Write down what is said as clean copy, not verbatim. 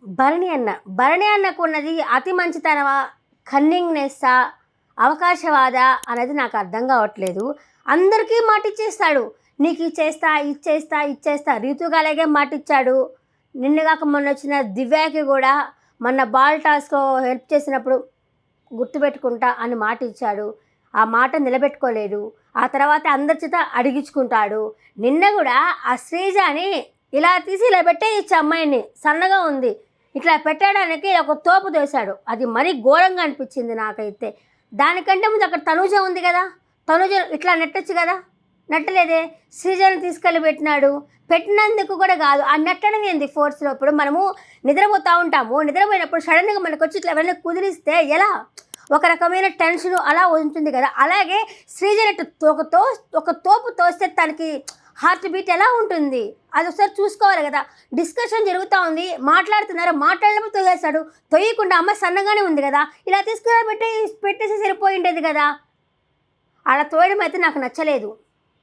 భరణి అన్నకు ఉన్నది అతి మంచితనమా, కన్నింగ్నెస్సా, అవకాశవాదా అనేది నాకు అర్థం కావట్లేదు. అందరికీ మాట ఇచ్చేస్తాడు. నీకు ఇచ్చేస్తా, ఇచ్చేస్తా, ఇచ్చేస్తా. రీతుగా అలాగే మాట ఇచ్చాడు. నిన్నగాక మొన్న వచ్చిన దివ్యాకి కూడా మొన్న బాల్ టాస్క్లో హెల్ప్ చేసినప్పుడు గుర్తుపెట్టుకుంటా అని మాట ఇచ్చాడు. ఆ మాట నిలబెట్టుకోలేదు. ఆ తర్వాత అందరి చేత అడిగించుకుంటాడు. నిన్న కూడా ఆ శ్రీజాని ఇలా తీసి ఇలా పెట్టేయచ్చు, అమ్మాయిని సన్నగా ఉంది ఇట్లా పెట్టడానికి ఒక తోపు దోశాడు. అది మరీ ఘోరంగా అనిపించింది నాకైతే. దానికంటే ముందు అక్కడ తనూజ ఉంది కదా, తనూజ ఇట్లా నెట్టచ్చు కదా, నెట్టలేదే. శ్రీజాని తీసుకెళ్ళి పెట్టినందుకు కూడా కాదు, ఆ నెట్టడం ఏంది ఫోర్స్లో. ఇప్పుడు మనము నిద్రపోతూ ఉంటాము, నిద్రపోయినప్పుడు సడన్గా మనకు వచ్చి ఇట్లా ఎవరైనా కుదిరిస్తే ఎలా ఒక రకమైన టెన్షన్ అలా ఉంటుంది కదా. అలాగే శ్రీజాని ఒక తోపు తోస్తే తనకి హార్ట్ బీట్ ఎలా ఉంటుంది అది ఒకసారి చూసుకోవాలి కదా. డిస్కషన్ జరుగుతూ ఉంది, మాట్లాడుతున్నారు, మాట్లాడినప్పుడు తొయ్యేస్తాడు. తొయ్యకుండా అమ్మ సన్నగానే ఉంది కదా, ఇలా తీసుకురా పెట్టేసి సరిపోయిండేది కదా. అలా తోయడం అయితే నాకు నచ్చలేదు.